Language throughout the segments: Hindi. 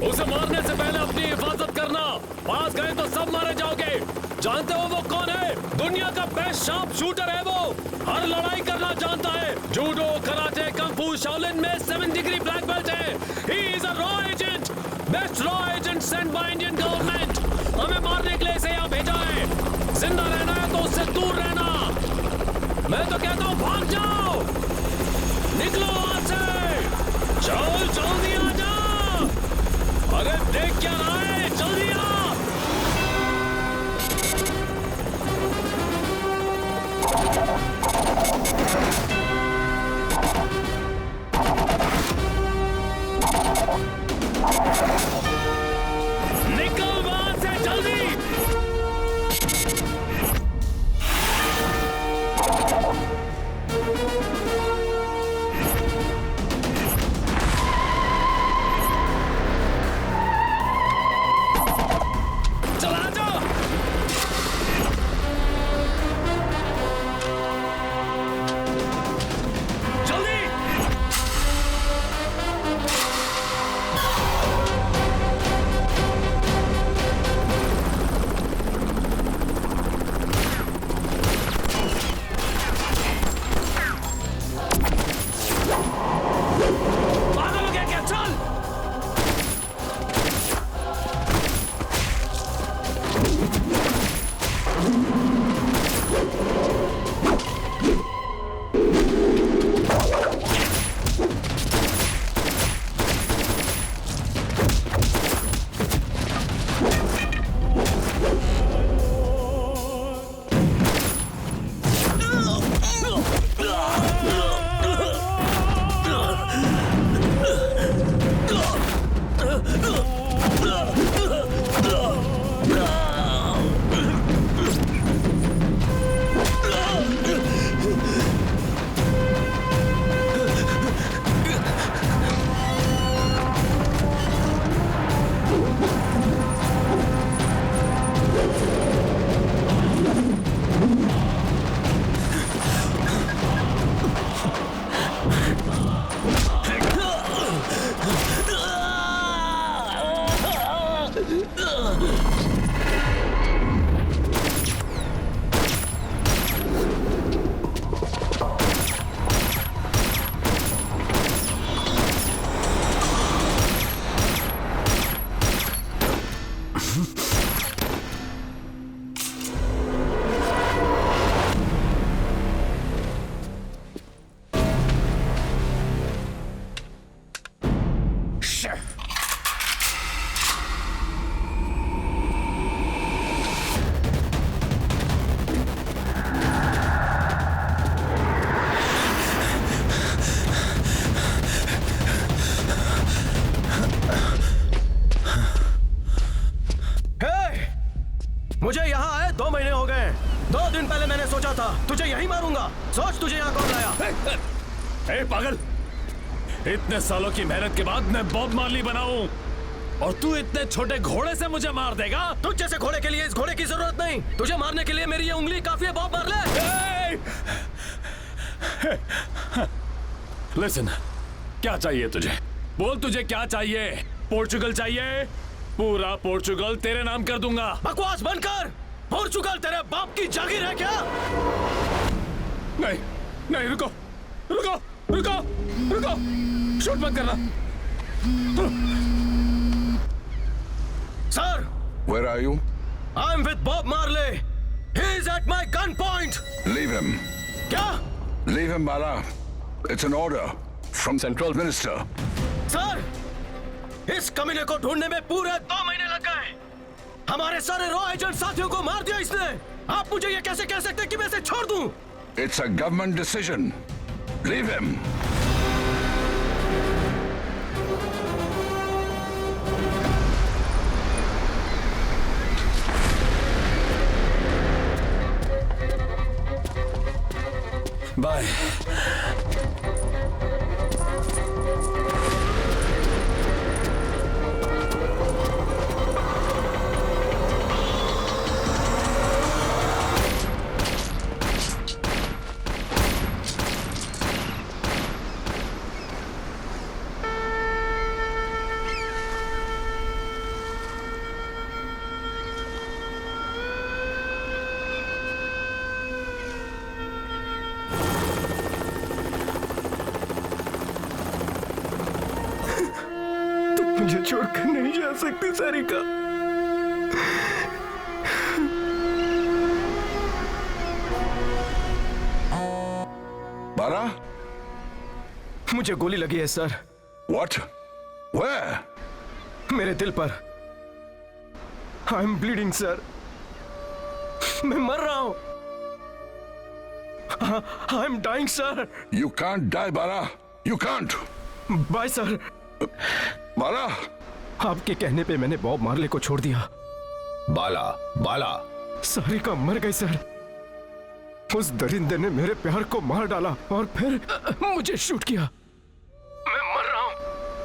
उसे मारने से पहले अपनी हिफाजत करना। पास गए तो सब मारे जाओगे। जानते हो वो कौन है? दुनिया का बेस्ट शार्प शूटर है वो। हर लड़ाई करना जानता है। जूडो, कराटे, कung fu, शाओलिन में 7 डिग्री ब्लैक बेल्ट है। He is a raw agent, best raw agent sent by Indian government। हमें मारने के लिए इसे यहाँ भेजा है। जिंदा रहना है तो उससे दूर रहना। मैं तो कहता हूँ भाग जाओ, निकलो वहां से। चल जल्दी आ जा। अरे देख क्या रहा है, जल्दी आ। निकल वहां से जल्दी। चला जा। जल्दी। पागल हो गया क्या? चल। मुझे यहाँ आए 2 महीने हो गए। 2 दिन पहले मैंने सोचा था तुझे यही मारूंगा। सोच तुझे यहाँ कौन लाया? ए पागल, इतने सालों की मेहनत के बाद मैं बॉब मार्ली बना हूँ और तू इतने छोटे घोड़े से मुझे मार देगा? तुझ जैसे घोड़े के लिए इस घोड़े की जरूरत नहीं। तुझे मारने के लिए मेरी ये उंगली काफी है बॉब मार्ले। लिसन, क्या चाहिए तुझे? बोल तुझे क्या चाहिए? पोर्चुगल चाहिए? पूरा पोर्चुगल तेरे नाम कर दूंगा। बकवास बंद कर। पोर्चुगल तेरे बाप की जागीर है क्या? नहीं नहीं, रुको रुको रुको रुको, शूट मत करना। Sir, Where are you? I'm with Bob Marley. He is at my gunpoint. Leave him. क्या? Leave him, Bala. It's an order from Central Minister. Sir, इस कमीने को ढूंढने में पूरे 2 महीने लग गए। हमारे सारे रॉ एजेंट साथियों को मार दिया इसने। आप मुझे ये कैसे कह सकते कि मैं इसे छोड़ दूं? It's a government decision. Leave him. Bye. मुझे छोड़कर नहीं जा सकती सारिका। Bala? मुझे गोली लगी है सर। What? Where? मेरे दिल पर। I am bleeding sir. मैं मर रहा हूं। I am dying sir. You can't die, Bala. You can't. Bye sir. Bala? आपके कहने पे मैंने बॉब मार्ले को छोड़ दिया। बाला, बाला। सारिका मर गई सर। उस दरिंदे ने मेरे प्यार को मार डाला और फिर मुझे शूट किया। मैं मर रहा हूं।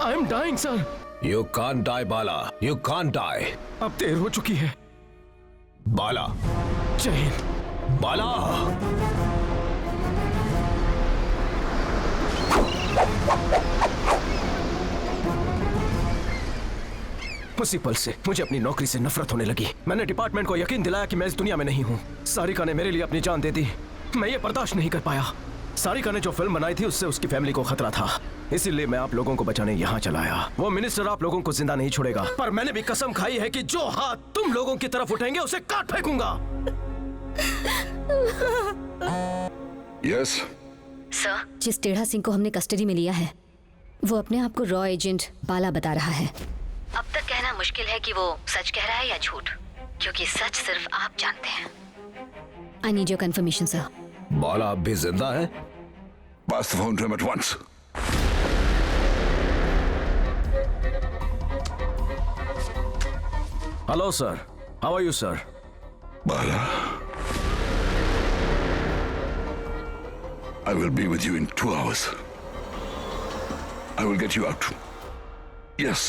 I am dying sir. You can't die, Bala. You can't die. अब देर हो चुकी है। बाला, जय हिंद। बाला। उसी पल से मुझे अपनी नौकरी से नफरत होने लगी। मैंने डिपार्टमेंट को यकीन दिलाया कि मैं इस दुनिया में नहीं हूँ। सारिका ने मेरे लिए अपनी जान दे दी। मैं ये बर्दाश्त नहीं कर पाया। सारिका ने जो फिल्म बनाई थी उससे उसकी फैमिली को खतरा था, इसीलिए मैं आप लोगों को बचाने यहाँ चला आया। वो मिनिस्टर आप लोगों को जिंदा नहीं छोड़ेगा, पर मैंने भी कसम खाई है कि जो हाथ तुम लोगों की तरफ उठेंगे उसे काट फेंकूंगा। Yes? सर, जिस टेढ़ा सिंह को हमने कस्टडी में लिया है वो अपने आप को रॉ एजेंट बाला बता रहा है। अब तक कहना मुश्किल है कि वो सच कह रहा है या झूठ, क्योंकि सच सिर्फ आप जानते हैं। I need your confirmation sir. Bala अब भी जिंदा है? Pass the phone to him at once. Hello sir, how are you sir? Bala. I will be with you in 2 hours. I will get you out. Yes.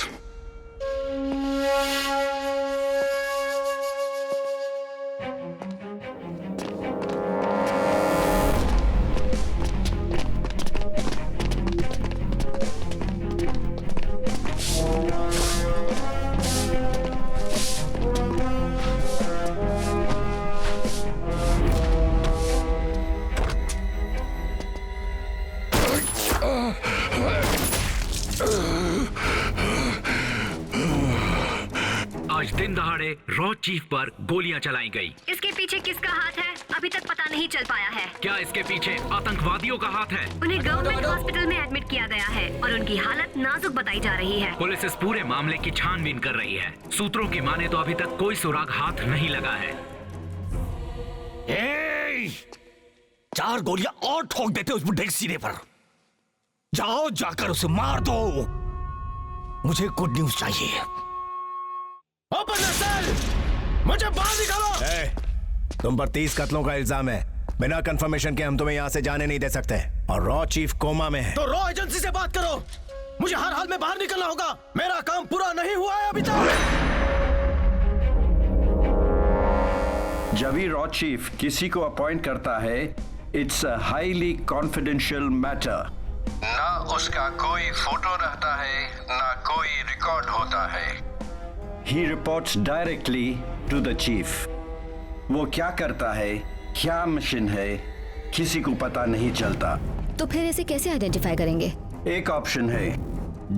आज दिन दहाड़े रॉ चीफ पर गोलियां चलाई गई। इसके पीछे किसका हाथ है अभी तक पता नहीं चल पाया है। क्या इसके पीछे आतंकवादियों का हाथ है? उन्हें गवर्नमेंट हॉस्पिटल में एडमिट किया गया है और उनकी हालत नाजुक बताई जा रही है। पुलिस इस पूरे मामले की छानबीन कर रही है। सूत्रों की माने तो अभी तक कोई सुराग हाथ नहीं लगा है। 4 गोलियां और ठोक देते उस बुढ़े के सीने पर। जाओ जाकर उसे मार दो। मुझे गुड न्यूज चाहिए। Open the cell! मुझे बाहर निकालो। तुम पर 30 कत्लों का इल्जाम है। बिना कंफर्मेशन के हम तुम्हें यहाँ से जाने नहीं दे सकते और रॉ चीफ कोमा में है। तो रॉ एजेंसी से बात करो। मुझे हर हाल में बाहर निकलना होगा। मेरा काम पूरा नहीं हुआ है अभी तक। जब भी रॉ चीफ किसी को अपॉइंट करता है, it's a highly confidential matter. ना उसका कोई फोटो रहता है, ना कोई रिकॉर्ड होता है। He reports directly to the chief. वो क्या करता है, क्या मिशन है, किसी को पता नहीं चलता। तो फिर इसे कैसे आइडेंटिफाई करेंगे? एक ऑप्शन है,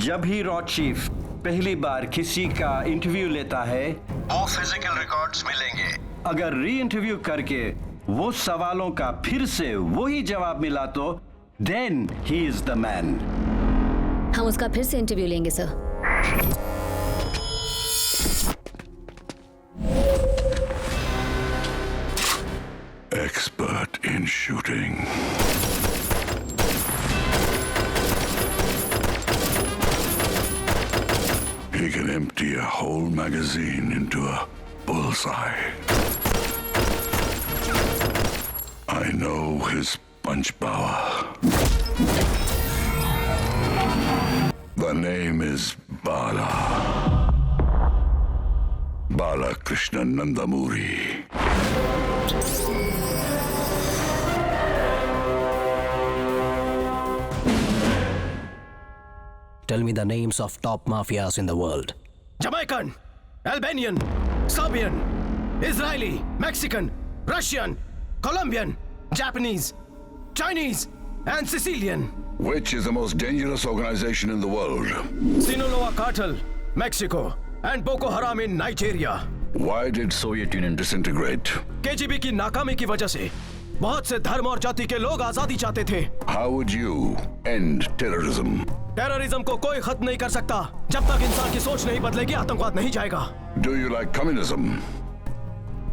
जब ही रॉ चीफ पहली बार किसी का इंटरव्यू लेता है, वो फिजिकल रिकॉर्ड्स मिलेंगे। अगर री इंटरव्यू करके वो सवालों का फिर से वही जवाब मिला तो then he is the man. हम उसका फिर से इंटरव्यू लेंगे sir. Expert in shooting. He can empty a whole magazine into a bullseye. I know his punch power. The name is Bala. Bala Krishna Nandamuri. Tell me the names of top mafias in the world. Jamaican, Albanian, Serbian, Israeli, Mexican, Russian, Colombian, Japanese, Chinese, and Sicilian. Which is the most dangerous organization in the world? Sinaloa cartel, Mexico, and Boko Haram in Nigeria. Why did Soviet Union disintegrate? KGB की नाकामी की वजह से बहुत से धर्म और जाति के लोग आजादी चाहते थे। How would you end terrorism? Terrorism को कोई खत्म नहीं कर सकता जब तक इंसान की सोच नहीं बदलेगी, आतंकवाद नहीं जाएगा। Do you like communism?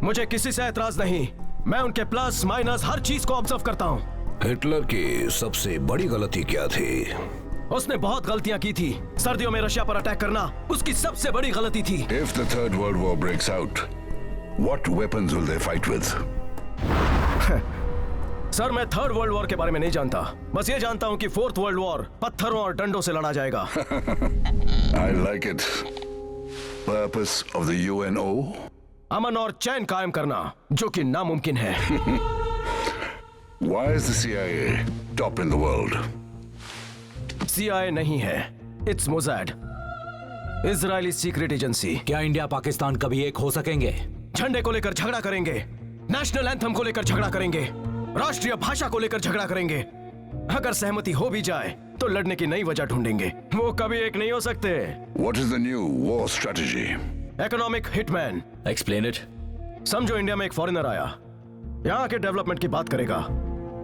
मुझे किसी से एतराज नहीं, मैं उनके प्लस माइनस हर चीज को ऑब्जर्व करता हूँ। हिटलर की सबसे बड़ी गलती क्या थी? उसने बहुत गलतियां की थी। सर्दियों में रशिया पर अटैक करना उसकी सबसे बड़ी गलती थी। If the Third World War breaks out, what weapons will they fight with? Sir, मैं थर्ड वर्ल्ड वॉर के बारे में नहीं जानता, बस ये जानता हूँ कि फोर्थ वर्ल्ड वॉर पत्थरों और डंडों से लड़ा जाएगा। I like it. Purpose of the UNO? अमन और चैन कायम करना, जो कि नामुमकिन है। Why is the CIA top in the world? CIA नहीं है, it's Mossad, Israeli secret agency. क्या इंडिया पाकिस्तान कभी एक हो सकेंगे? झंडे को लेकर झगड़ा करेंगे, नेशनल एंथम को लेकर झगड़ा करेंगे, राष्ट्रीय भाषा को लेकर झगड़ा करेंगे। अगर सहमति हो भी जाए तो लड़ने की नई वजह ढूंढेंगे। वो कभी एक नहीं हो सकते। What is the new war strategy? Economic hitman. Explain it. समझो इंडिया में एक फॉरेनर आया, यहाँ के डेवलपमेंट की बात करेगा,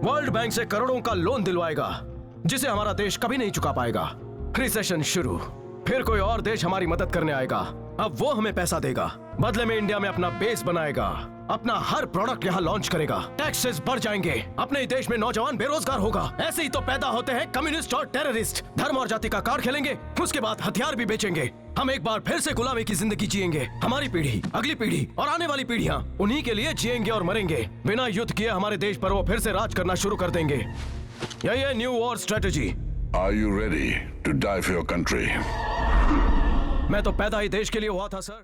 वर्ल्ड बैंक से करोड़ों का लोन दिलवाएगा जिसे हमारा देश कभी नहीं चुका पाएगा। रिसेशन शुरू, फिर कोई और देश हमारी मदद करने आएगा, अब वो हमें पैसा देगा, बदले में इंडिया में अपना बेस बनाएगा, अपना हर प्रोडक्ट यहाँ लॉन्च करेगा, टैक्सेस बढ़ जाएंगे, अपने ही देश में नौजवान बेरोजगार होगा। ऐसे ही तो पैदा होते हैं कम्युनिस्ट और टेररिस्ट। धर्म और जाति का कार्ड खेलेंगे, उसके बाद हथियार भी बेचेंगे। हम एक बार फिर से गुलामी की जिंदगी जिएंगे। हमारी पीढ़ी, अगली पीढ़ी और आने वाली पीढ़ियां उन्हीं के लिए जिएंगे और मरेंगे। बिना युद्ध किए हमारे देश पर वो फिर से राज करना शुरू कर देंगे। यही है new war strategy. Are you ready to die for your country? मैं तो पैदा ही देश के लिए हुआ था सर।